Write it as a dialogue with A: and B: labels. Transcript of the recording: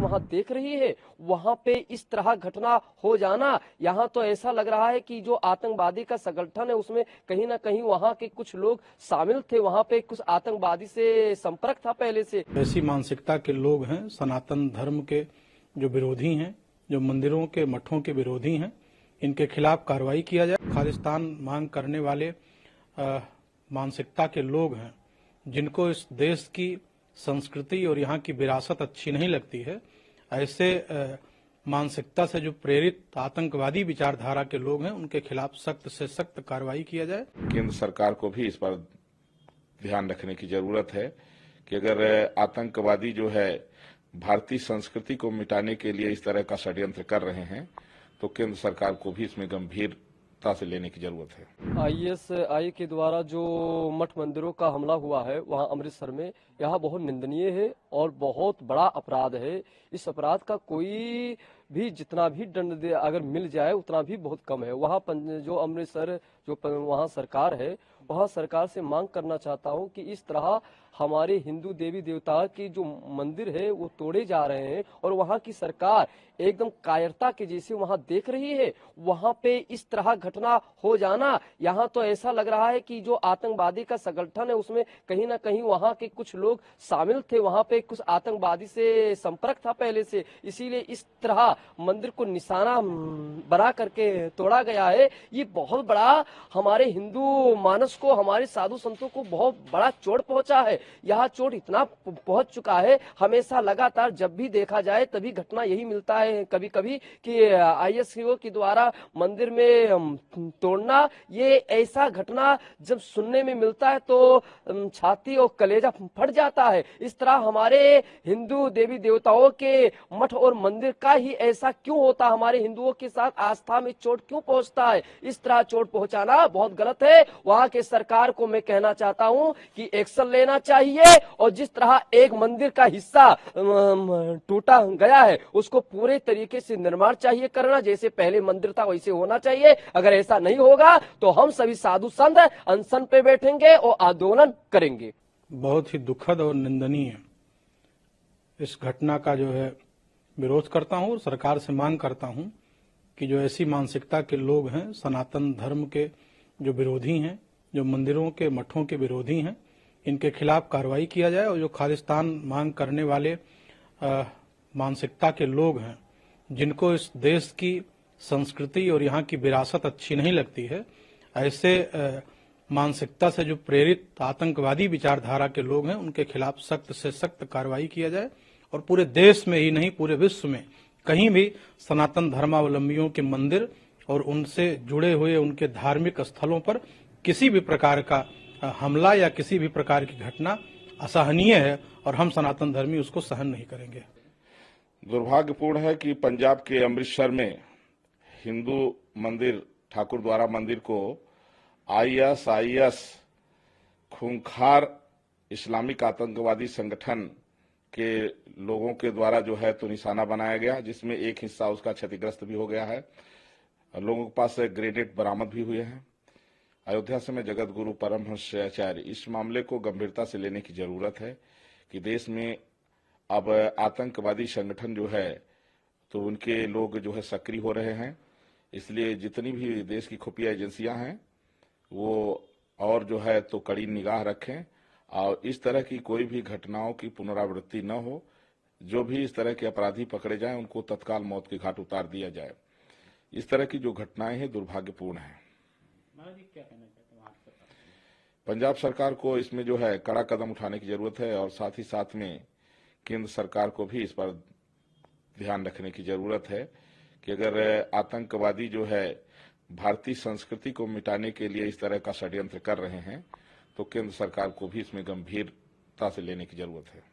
A: वहां देख रही है, वहां पे इस तरह घटना हो जाना, यहाँ तो ऐसा लग रहा है कि जो आतंकवादी का संगठन है उसमें कहीं ना कहीं वहां के कुछ लोग शामिल थे, वहां पे कुछ आतंकवादी से संपर्क था पहले से।
B: ऐसी मानसिकता के लोग हैं, सनातन धर्म के जो विरोधी हैं, जो मंदिरों के मठों के विरोधी हैं, इनके खिलाफ कार्रवाई किया जाए। खालिस्तान मांग करने वाले मानसिकता के लोग हैं, जिनको इस देश की संस्कृति और यहाँ की विरासत अच्छी नहीं लगती है, ऐसे मानसिकता से जो प्रेरित आतंकवादी विचारधारा के लोग हैं, उनके खिलाफ सख्त से सख्त कार्रवाई किया जाए।
C: केंद्र सरकार को भी इस पर ध्यान रखने की जरूरत है कि अगर आतंकवादी जो है भारतीय संस्कृति को मिटाने के लिए इस तरह का षड्यंत्र कर रहे हैं, तो केंद्र सरकार को भी इसमें गंभीरता से लेने की जरूरत है।
A: आईएसआई के द्वारा जो मठ मंदिरों का हमला हुआ है वहां अमृतसर में, यह बहुत निंदनीय है और बहुत बड़ा अपराध है। इस अपराध का कोई भी जितना भी दंड अगर मिल जाए उतना भी बहुत कम है। वहाँ जो अमृतसर जो वहाँ सरकार है, वहाँ सरकार से मांग करना चाहता हूँ कि इस तरह हमारे हिंदू देवी देवता की जो मंदिर है वो तोड़े जा रहे हैं और वहाँ की सरकार एकदम कायरता के जैसे वहाँ देख रही है, वहाँ पे इस तरह घटना हो जाना, यहाँ तो ऐसा लग रहा है कि जो आतंकवादी का संगठन है उसमें कहीं ना कहीं वहाँ के कुछ लोग शामिल थे, वहाँ पे कुछ आतंकवादी से संपर्क था पहले से, इसीलिए इस तरह मंदिर को निशाना बना करके तोड़ा गया है। ये बहुत बड़ा हमारे हिंदू मानस को, हमारे साधु संतों को बहुत बड़ा चोट पहुंचा है। यह चोट इतना पहुंच चुका है, हमेशा लगातार जब भी देखा जाए तभी घटना यही मिलता है कभी कभी कि आईएसओ के द्वारा मंदिर में तोड़ना। ये ऐसा घटना जब सुनने में मिलता है तो छाती और कलेजा फट जाता है। इस तरह हमारे हिंदू देवी देवताओं के मठ और मंदिर का ही ऐसा क्यों होता, हमारे हिंदुओं के साथ आस्था में चोट क्यों पहुंचता है? इस तरह चोट पहुंचाना बहुत गलत है। वहां के सरकार को मैं कहना चाहता हूं कि एक्शन लेना चाहिए और जिस तरह एक मंदिर का हिस्सा टूटा गया है उसको पूरे तरीके से निर्माण चाहिए करना, जैसे पहले मंदिर था वैसे होना चाहिए। अगर ऐसा नहीं होगा तो हम सभी साधु संत अनशन पे बैठेंगे और आंदोलन करेंगे।
B: बहुत ही दुखद और निंदनीय इस घटना का जो है विरोध करता हूं और सरकार से मांग करता हूं कि जो ऐसी मानसिकता के लोग हैं, सनातन धर्म के जो विरोधी हैं, जो मंदिरों के मठों के विरोधी हैं, इनके खिलाफ कार्रवाई किया जाए। और जो खालिस्तान मांग करने वाले मानसिकता के लोग हैं, जिनको इस देश की संस्कृति और यहाँ की विरासत अच्छी नहीं लगती है, ऐसे मानसिकता से जो प्रेरित आतंकवादी विचारधारा के लोग हैं, उनके खिलाफ सख्त से सख्त कार्रवाई किया जाए और पूरे देश में ही नहीं पूरे विश्व में कहीं भी सनातन धर्मावलंबियों के मंदिर और उनसे जुड़े हुए उनके धार्मिक स्थलों पर किसी भी प्रकार का हमला या किसी भी प्रकार की घटना असहनीय है और हम सनातन धर्मी उसको सहन नहीं करेंगे।
C: दुर्भाग्यपूर्ण है कि पंजाब के अमृतसर में हिंदू मंदिर ठाकुर द्वारा मंदिर को आईएसआईएस खूंखार इस्लामिक आतंकवादी संगठन के लोगों के द्वारा जो है तो निशाना बनाया गया, जिसमें एक हिस्सा उसका क्षतिग्रस्त भी हो गया है। लोगों के पास ग्रेनेड बरामद भी हुए हैं। अयोध्या से मैं जगत गुरु परमहंस आचार्य, इस मामले को गंभीरता से लेने की जरूरत है कि देश में अब आतंकवादी संगठन जो है तो उनके लोग जो है सक्रिय हो रहे हैं। इसलिए जितनी भी देश की खुफिया एजेंसियां हैं वो और जो है तो कड़ी निगाह रखें और इस तरह की कोई भी घटनाओं की पुनरावृत्ति न हो। जो भी इस तरह के अपराधी पकड़े जाएं उनको तत्काल मौत के घाट उतार दिया जाए। इस तरह की जो घटनाएं हैं दुर्भाग्यपूर्ण हैं। पंजाब सरकार को इसमें जो है कड़ा कदम उठाने की जरूरत है और साथ ही साथ में केंद्र सरकार को भी इस पर ध्यान रखने की जरूरत है कि अगर आतंकवादी जो है भारतीय संस्कृति को मिटाने के लिए इस तरह का षड्यंत्र कर रहे हैं, तो केंद्र सरकार को भी इसमें गंभीरता से लेने की जरूरत है।